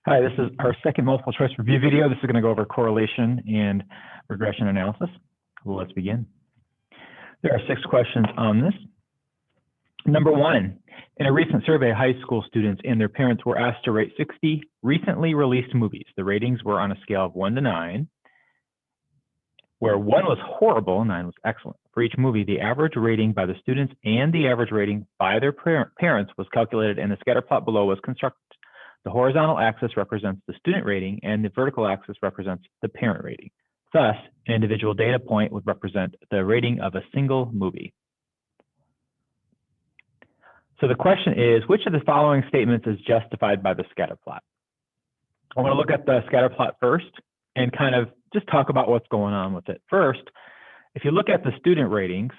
Hi, this is our second multiple choice review video. This is going to go over correlation and regression analysis. Well, let's begin. There are 6 questions on this. Number 1, in a recent survey, high school students and their parents were asked to rate 60 recently released movies. The ratings were on a scale of 1 to 9, where 1 was horrible and 9 was excellent. For each movie, the average rating by the students and the average rating by their parents was calculated, and the scatter plot below was constructed. The horizontal axis represents the student rating, and the vertical axis represents the parent rating. Thus, an individual data point would represent the rating of a single movie. So the question is, which of the following statements is justified by the scatter plot? I want to look at the scatter plot first and kind of just talk about what's going on with it. First, if you look at the student ratings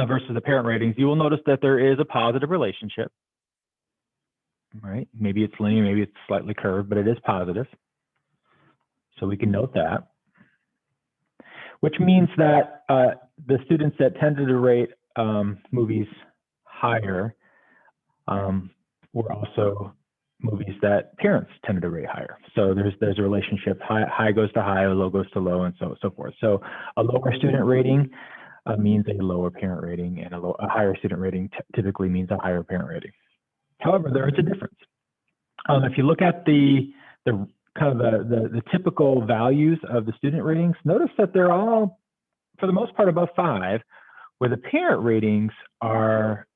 versus the parent ratings, you will notice that there is a positive relationship. Right? Maybe it's linear, maybe it's slightly curved, but it is positive. So we can note that. Which means that the students that tended to rate movies higher were also movies that parents tended to rate higher. So there's a relationship. High goes to high, low goes to low, and so forth. So a lower student rating means a lower parent rating, and a higher student rating typically means a higher parent rating. However, there is a difference. If you look at the typical values of the student ratings, notice that they're all, for the most part, above 5, where the parent ratings are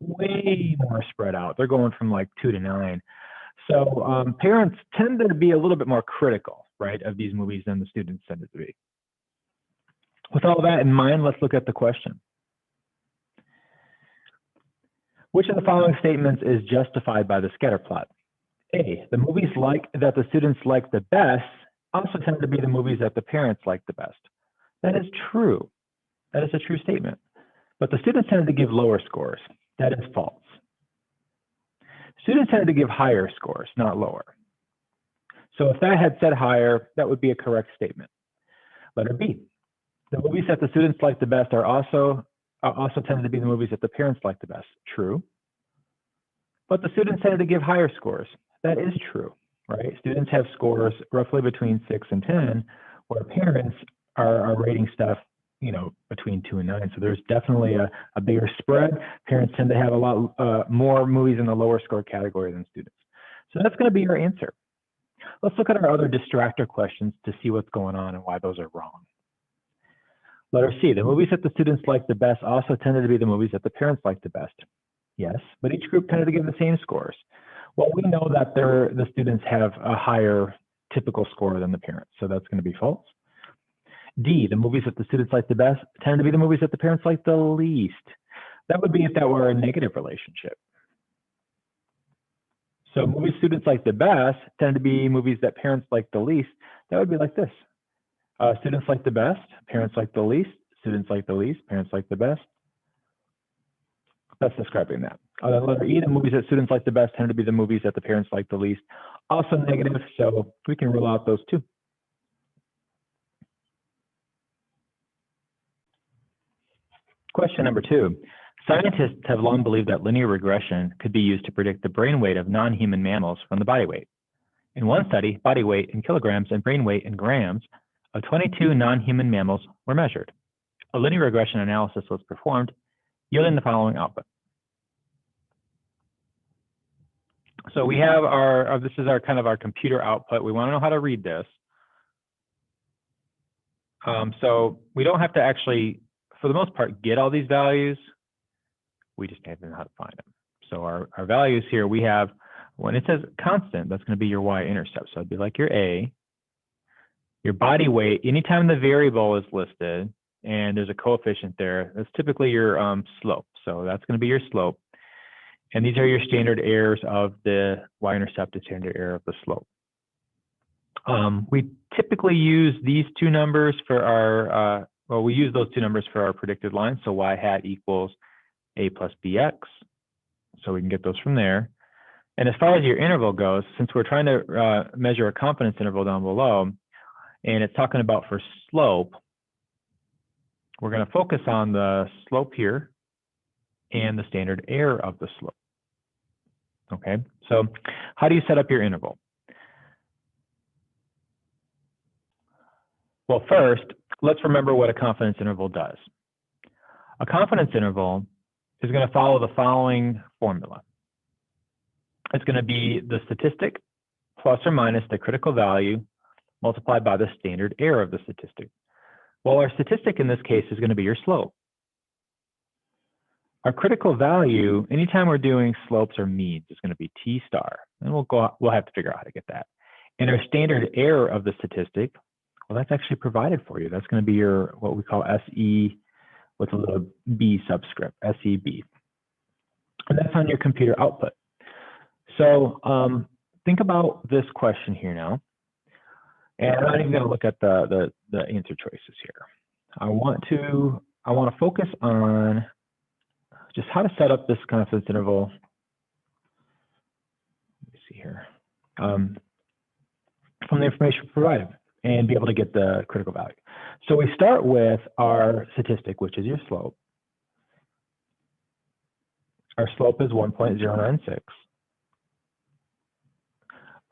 way more spread out. They're going from like 2 to 9. So parents tend to be a little bit more critical, right, of these movies than the students tended to be. With all that in mind, let's look at the question. Which of the following statements is justified by the scatter plot? A, the movies that the students like the best also tend to be the movies that the parents like the best. That is true. That is a true statement. But the students tended to give lower scores. That is false. Students tended to give higher scores, not lower. So if that had said higher, that would be a correct statement. Letter B, the movies that the students like the best also tended to be the movies that the parents like the best. True. But the students tended to give higher scores. That is true, right? Students have scores roughly between 6 and 10, where parents are rating stuff, between 2 and 9. So there's definitely a bigger spread. Parents tend to have a lot more movies in the lower score category than students. So that's going to be your answer. Let's look at our other distractor questions to see what's going on and why those are wrong. Letter C, the movies that the students like the best also tended to be the movies that the parents like the best. Yes, but each group tended to give the same scores. Well, we know that the students have a higher typical score than the parents, so that's going to be false. D, the movies that the students like the best tend to be the movies that the parents like the least. That would be if that were a negative relationship. So movies students like the best tend to be movies that parents like the least. That would be like this. Students like the best, parents like the least, students like the least, parents like the best. That's describing that. Letter E, the movies that students like the best tend to be the movies that the parents like the least. Also negative, so we can rule out those two. Question number 2. Scientists have long believed that linear regression could be used to predict the brain weight of non-human mammals from the body weight. In one study, body weight in kilograms and brain weight in grams of 22 non-human mammals were measured. A linear regression analysis was performed, yielding the following output. So we have this is our kind of our computer output. We want to know how to read this. So we don't have to actually, for the most part, get all these values. We just have to know how to find them. So our values here, we have, when it says constant, that's going to be your y-intercept. So it'd be like your A. Your body weight, anytime the variable is listed and there's a coefficient there, that's typically your slope. So that's going to be your slope. And these are your standard errors of the y-intercept and standard error of the slope. We typically use these two numbers for our, we use those two numbers for our predicted line. So y hat equals a plus bx. So we can get those from there. And as far as your interval goes, since we're trying to measure a confidence interval down below, and it's talking about for slope, we're going to focus on the slope here and the standard error of the slope. Okay, so how do you set up your interval? Well, first, let's remember what a confidence interval does. A confidence interval is going to follow the following formula. It's going to be the statistic plus or minus the critical value multiplied by the standard error of the statistic. Well, our statistic in this case is going to be your slope. Our critical value, anytime we're doing slopes or means, is going to be T star, and we'll have to figure out how to get that. And our standard error of the statistic, well, that's actually provided for you. That's going to be your what we call SE with a little b subscript, SEB, and that's on your computer output. So think about this question here now, and I'm not even going to look at the answer choices here. I want to focus on just how to set up this confidence interval. Let me see here. From the information provided and be able to get the critical value. So we start with our statistic, which is your slope. Our slope is 1.096.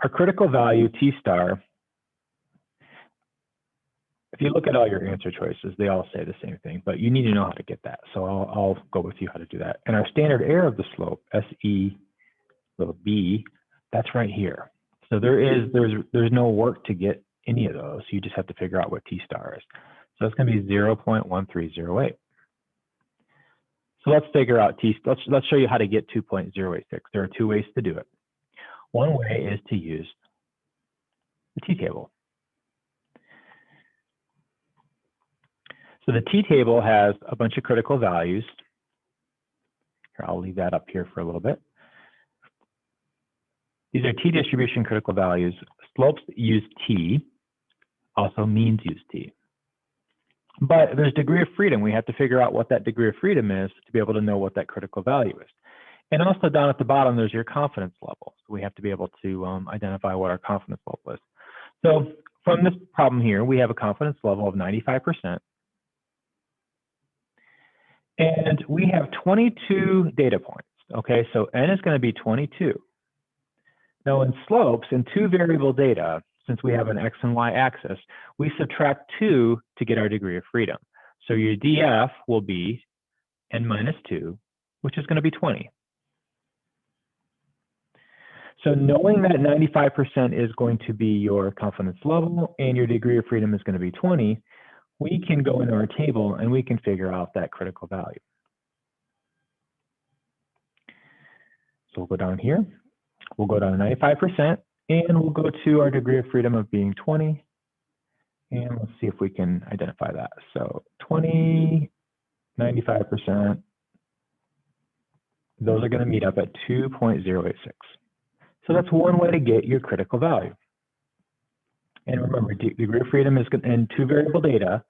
Our critical value, T star, if you look at all your answer choices, they all say the same thing, but you need to know how to get that. So I'll go with you how to do that. And our standard error of the slope, SE little b, that's right here. So there's no work to get any of those. You just have to figure out what T star is. So it's going to be 0.1308. So let's figure out let's show you how to get 2.086. There are two ways to do it. One way is to use the t-table. So the t-table has a bunch of critical values. Here, I'll leave that up here for a little bit. These are t-distribution critical values. Slopes use t, also means use t. But there's degree of freedom. We have to figure out what that degree of freedom is to be able to know what that critical value is. And also down at the bottom, there's your confidence level. So we have to be able to identify what our confidence level is. So from this problem here, we have a confidence level of 95%. And we have 22 data points. Okay, so n is going to be 22. Now in slopes, in two variable data, since we have an x and y axis, we subtract 2 to get our degree of freedom. So your df will be n minus 2, which is going to be 20. So knowing that 95% is going to be your confidence level and your degree of freedom is going to be 20, we can go into our table and we can figure out that critical value. So we'll go down here. We'll go down to 95%, and we'll go to our degree of freedom of being 20. And let's see if we can identify that. So 20, 95%, those are going to meet up at 2.086. So that's one way to get your critical value. And remember, degree of freedom is in two variable data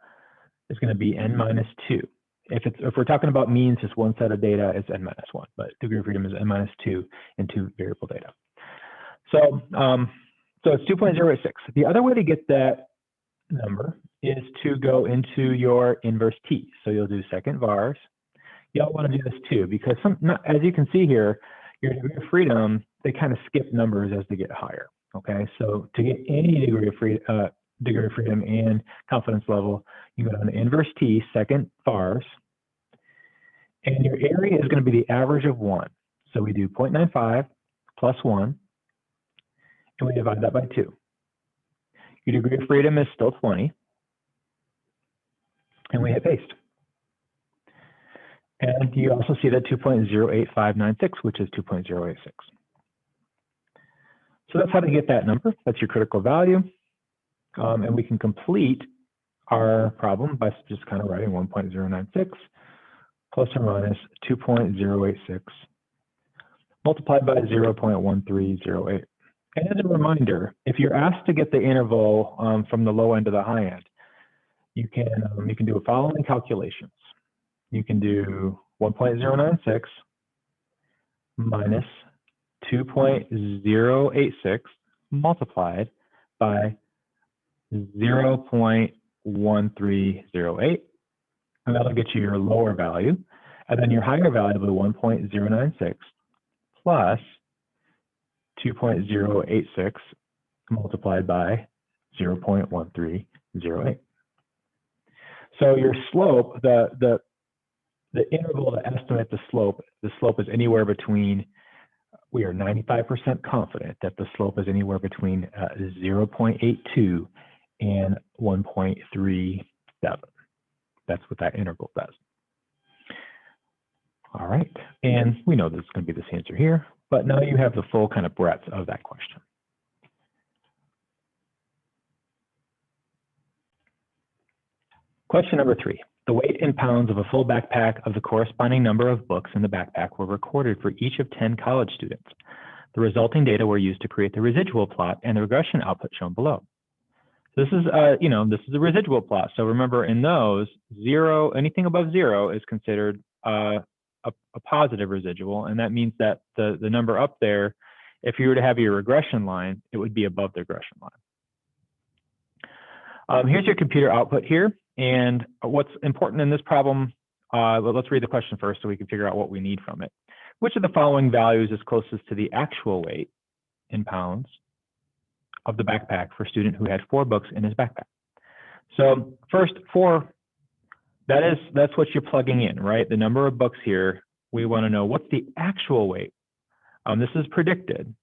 is going to be n minus 2. If we're talking about means, just one set of data, it's n minus 1, but degree of freedom is n minus 2 in two variable data. So, so it's 2.086. The other way to get that number is to go into your inverse t. So you'll do second vars. Y'all want to do this too, because as you can see here, your degree of freedom, they kind of skip numbers as they get higher. Okay, so to get any degree of freedom and confidence level, you go down to inverse t, second vars, and your area is going to be the average of 1. So we do 0.95 plus 1, and we divide that by 2. Your degree of freedom is still 20, and we hit paste. And you also see that 2.08596, which is 2.086. So that's how to get that number. That's your critical value. And we can complete our problem by just kind of writing 1.096 plus or minus 2.086 multiplied by 0.1308. And as a reminder, if you're asked to get the interval from the low end to the high end, you can do the following calculations. You can do 1.096 minus 2.086 multiplied by 0.1308, and that'll get you your lower value. And then your higher value will be 1.096 plus 2.086 multiplied by 0.1308. So your slope, the interval to estimate the slope is anywhere between, we are 95% confident that the slope is anywhere between 0.82 and 1.37. That's what that interval does. All right, and we know this is going to be this answer here, but now you have the full kind of breadth of that question. Question number 3. The weight in pounds of a full backpack of the corresponding number of books in the backpack were recorded for each of 10 college students. The resulting data were used to create the residual plot and the regression output shown below. This is, this is a residual plot. So remember, in those, anything above 0 is considered a positive residual, and that means that the number up there, if you were to have your regression line, it would be above the regression line. Here's your computer output here, and what's important in this problem, let's read the question first so we can figure out what we need from it. Which of the following values is closest to the actual weight in pounds of the backpack for a student who had 4 books in his backpack? So first, 4, that's what you're plugging in, right? The number of books here, we want to know what's the actual weight. This is predicted.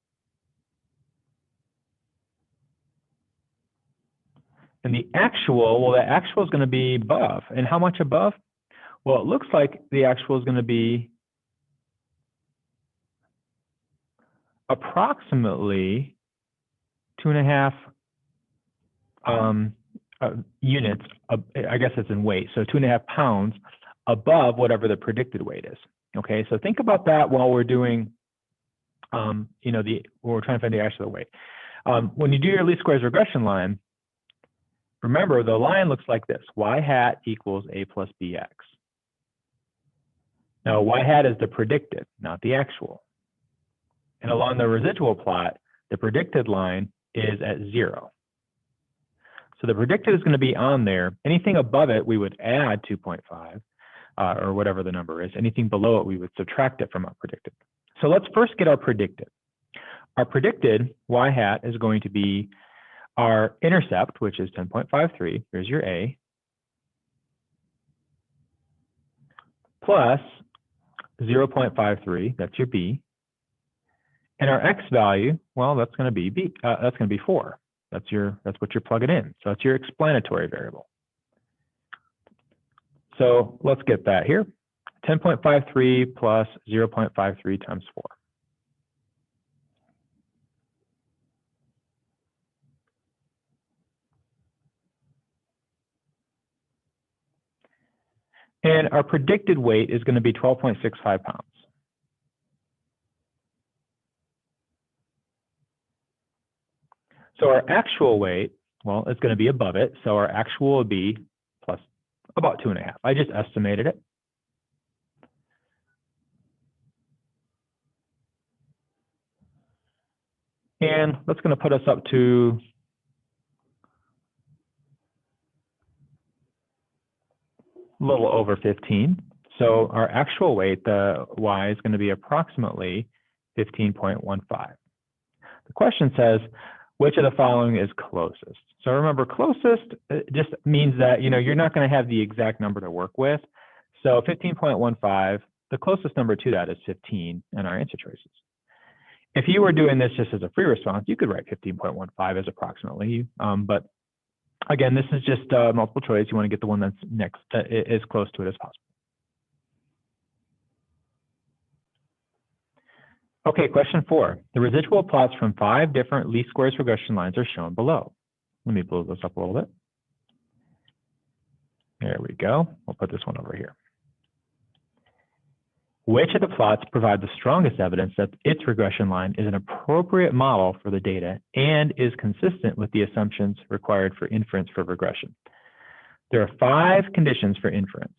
And the actual, well, the actual is going to be above. And how much above? Well, it looks like the actual is going to be approximately 2.5 units, I guess it's in weight, so 2.5 pounds above whatever the predicted weight is. Okay, so think about that while we're doing, when we're trying to find the actual weight. When you do your least squares regression line, remember the line looks like this: y hat equals a plus bx. Now y hat is the predicted, not the actual. And along the residual plot, the predicted line is at 0. So the predicted is going to be on there. Anything above it, we would add 2.5 or whatever the number is. Anything below it, we would subtract it from our predicted. So let's first get our predicted. Our predicted y hat is going to be our intercept, which is 10.53. Here's your A, plus 0.53. That's your B. And our x value, well, that's going to be B. That's going to be 4. That's what you're plugging in. So that's your explanatory variable. So let's get that here. 10.53 plus 0.53 times 4. And our predicted weight is going to be 12.65 pounds. So our actual weight, well, it's going to be above it. So our actual will be plus about 2.5. I just estimated it. And that's going to put us up to a little over 15. So our actual weight, the y, is going to be approximately 15.15. The question says, which of the following is closest? So remember, closest just means that you're not going to have the exact number to work with. So 15.15, the closest number to that is 15 in our answer choices. If you were doing this just as a free response, you could write 15.15 as approximately. But again, this is just multiple choice. You want to get the one that's next, as close to it as possible. Okay, question 4. The residual plots from 5 different least squares regression lines are shown below. Let me blow this up a little bit. There we go. We'll put this one over here. Which of the plots provide the strongest evidence that its regression line is an appropriate model for the data and is consistent with the assumptions required for inference for regression? There are 5 conditions for inference,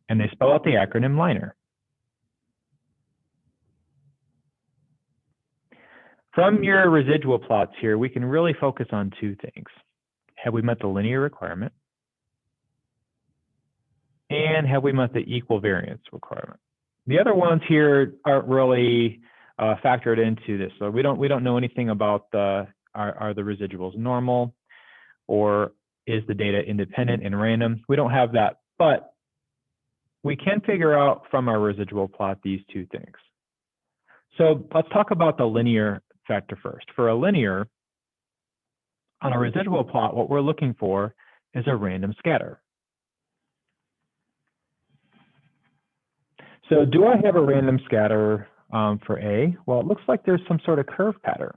and they spell out the acronym LINER. From your residual plots here, we can really focus on 2 things. Have we met the linear requirement? And have we met the equal variance requirement? The other ones here aren't really factored into this. So we don't know anything about are the residuals normal, or is the data independent and random? We don't have that, but we can figure out from our residual plot these two things. So let's talk about the linear factor first. For a linear, on a residual plot, what we're looking for is a random scatter. So do I have a random scatter for A? Well, it looks like there's some sort of curve pattern,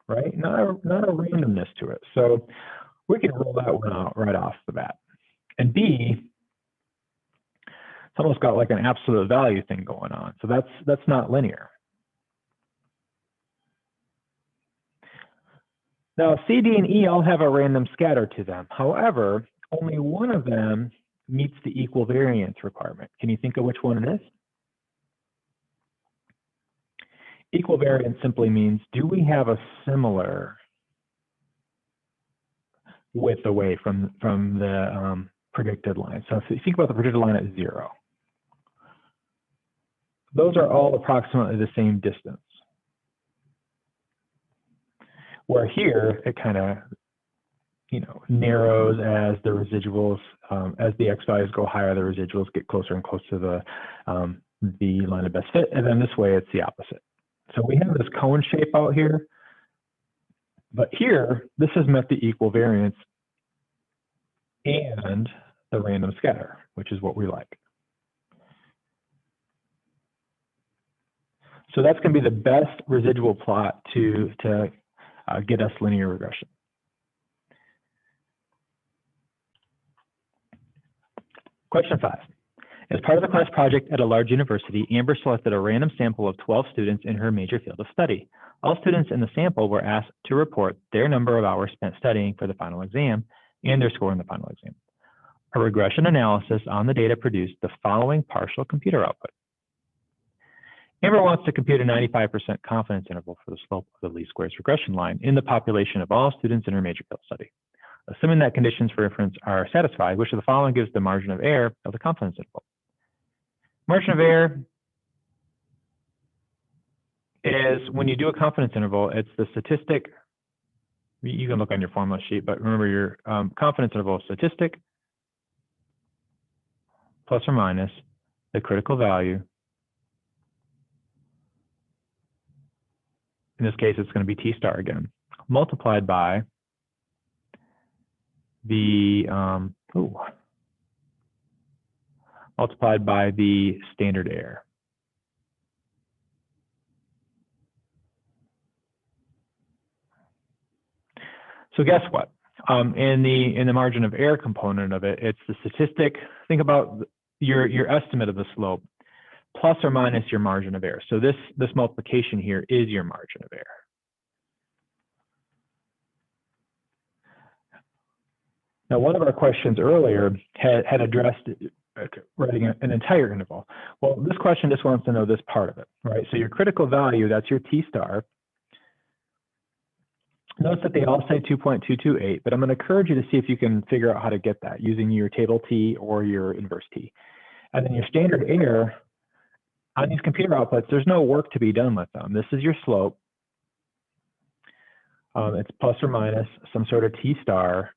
right? Not a randomness to it. So we can roll that one out right off the bat. And B, it's almost got like an absolute value thing going on. So that's not linear. Now, C, D, and E all have a random scatter to them. However, only one of them meets the equal variance requirement. Can you think of which one it is? Equal variance simply means, do we have a similar width away from the predicted line? So if you think about the predicted line at 0, those are all approximately the same distance. Where here, it kind of, narrows as the residuals, as the x values go higher, the residuals get closer and closer to the line of best fit. And then this way, it's the opposite. So we have this cone shape out here. But here, this has met the equal variance and the random scatter, which is what we like. So that's going to be the best residual plot to get us linear regression. Question 5. As part of a class project at a large university, Amber selected a random sample of 12 students in her major field of study. All students in the sample were asked to report their number of hours spent studying for the final exam and their score in the final exam. A regression analysis on the data produced the following partial computer output. Amber wants to compute a 95% confidence interval for the slope of the least squares regression line in the population of all students in her major field study. Assuming that conditions for inference are satisfied, which of the following gives the margin of error of the confidence interval? Margin of error is when you do a confidence interval, it's the statistic. You can look on your formula sheet, but remember your confidence interval statistic plus or minus the critical value. In this case, it's going to be T star again, multiplied by the standard error. So guess what? In the margin of error component of it, it's the statistic. Think about your estimate of the slope plus or minus your margin of error. So this multiplication here is your margin of error. Now, one of our questions earlier had addressed writing an entire interval. Well, this question just wants to know this part of it, right? So your critical value, that's your T star. Notice that they all say 2.228, but I'm going to encourage you to see if you can figure out how to get that using your table T or your inverse T. And then your standard error, on these computer outputs, there's no work to be done with them. This is your slope. It's plus or minus some sort of T star.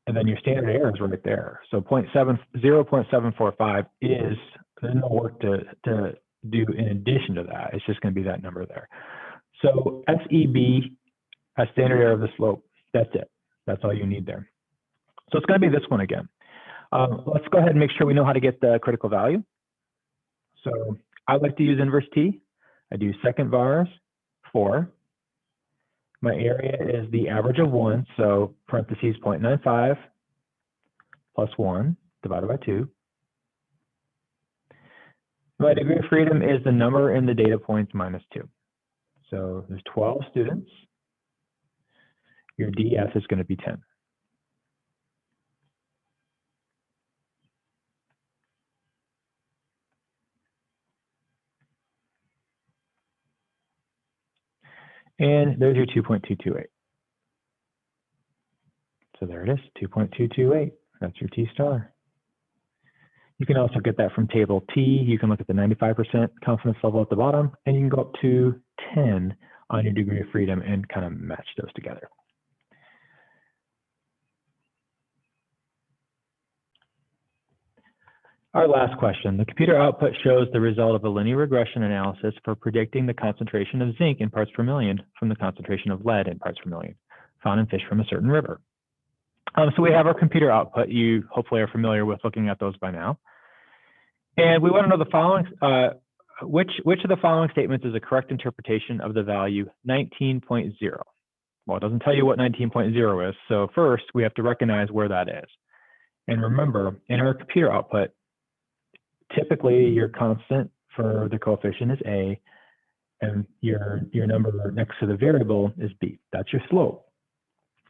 And then your standard error is right there. So 0.745 is, there's no work to do in addition to that. It's just going to be that number there. So SEB, a standard error of the slope, that's it. That's all you need there. So it's going to be this one again. Let's go ahead and make sure we know how to get the critical value. So I like to use inverse T. I do second vars 4. My area is the average of 1, so parentheses 0.95 plus 1 divided by 2. My degree of freedom is the number in the data points minus 2. So there's 12 students. Your DF is going to be 10. And there's your 2.228. So there it is, 2.228. That's your T star. You can also get that from table T. You can look at the 95% confidence level at the bottom, and you can go up to 10 on your degree of freedom and kind of match those together. Our last question. The computer output shows the result of a linear regression analysis for predicting the concentration of zinc in parts per million from the concentration of lead in parts per million found in fish from a certain river. So we have our computer output. You hopefully are familiar with looking at those by now. And we want to know the following, which of the following statements is a correct interpretation of the value 19.0? Well, it doesn't tell you what 19.0 is. So first, we have to recognize where that is. And remember, in our computer output, typically your constant for the coefficient is A, and your number next to the variable is B. That's your slope.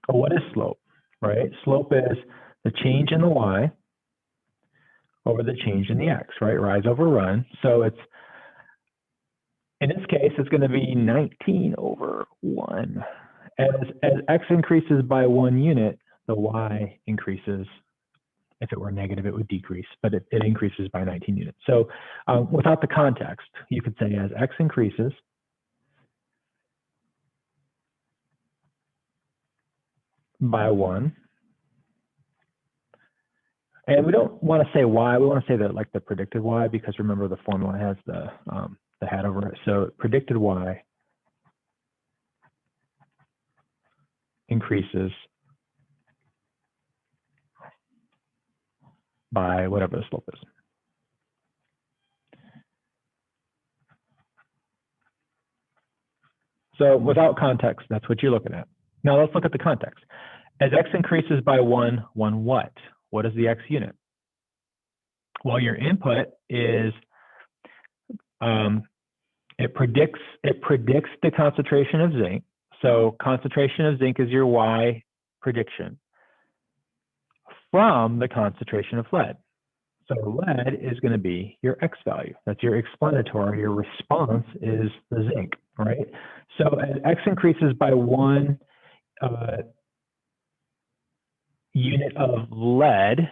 Well, what is slope, right? Slope is the change in the Y over the change in the X, right? Rise over run. So it's, in this case, it's going to be 19 over 1. As X increases by 1 unit, the Y increases. If it were negative, it would decrease, but it increases by 19 units. So without the context, you could say as X increases, by 1, and we don't want to say Y, we want to say that like the predicted Y, because remember the formula has the hat over it. So predicted Y increases by whatever the slope is. So without context, that's what you're looking at. Now let's look at the context. As X increases by 1 what? What is the X unit? Well, your input is, it predicts the concentration of zinc. So concentration of zinc is your Y prediction from the concentration of lead. So lead is going to be your X value. That's your explanatory. Your response is the zinc, right? So as X increases by 1 unit of lead,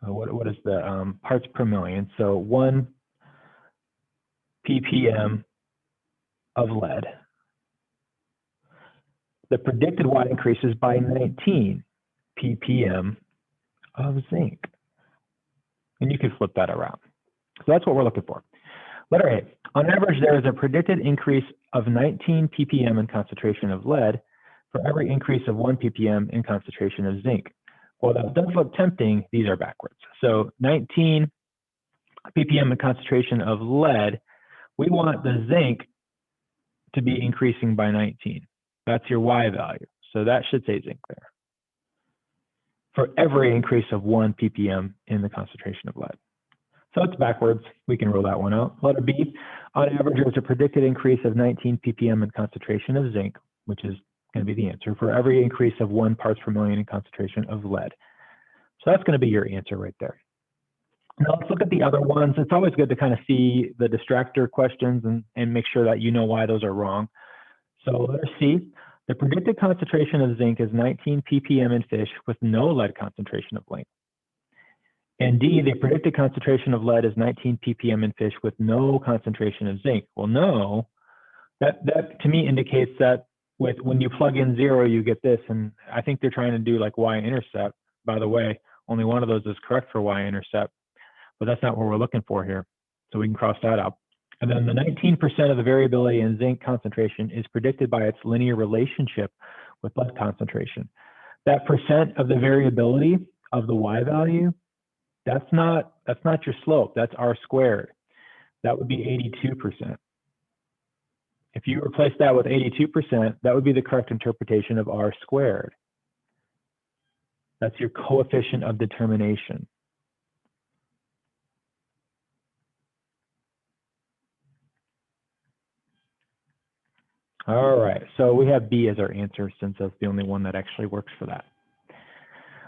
what is the parts per million? So 1 ppm of lead. The predicted Y increases by 19 ppm of zinc. And you can flip that around. So that's what we're looking for. Letter A. On average, there is a predicted increase of 19 ppm in concentration of lead for every increase of 1 ppm in concentration of zinc. Well, that does look tempting. These are backwards. So 19 ppm in concentration of lead, we want the zinc to be increasing by 19. That's your Y value. So that should say zinc there. For every increase of 1 ppm in the concentration of lead. So it's backwards. We can rule that one out. Letter B. On average, there's a predicted increase of 19 ppm in concentration of zinc, which is going to be the answer, for every increase of 1 parts per million in concentration of lead. So that's going to be your answer right there. Now let's look at the other ones. It's always good to kind of see the distractor questions and make sure that you know why those are wrong. So letter C, the predicted concentration of zinc is 19 ppm in fish with no lead concentration of zinc. And D, the predicted concentration of lead is 19 ppm in fish with no concentration of zinc. Well, no, that to me indicates that when you plug in 0, you get this. And I think they're trying to do like y-intercept. By the way, only one of those is correct for y-intercept, but that's not what we're looking for here. So we can cross that out. And then the 19% of the variability in zinc concentration is predicted by its linear relationship with lead concentration. That percent of the variability of the Y value, that's not your slope, that's R squared. That would be 82%. If you replace that with 82%, that would be the correct interpretation of R squared. That's your coefficient of determination. All right, so we have B as our answer since that's the only one that actually works for that.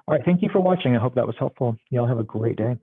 All right, thank you for watching. I hope that was helpful. Y'all have a great day.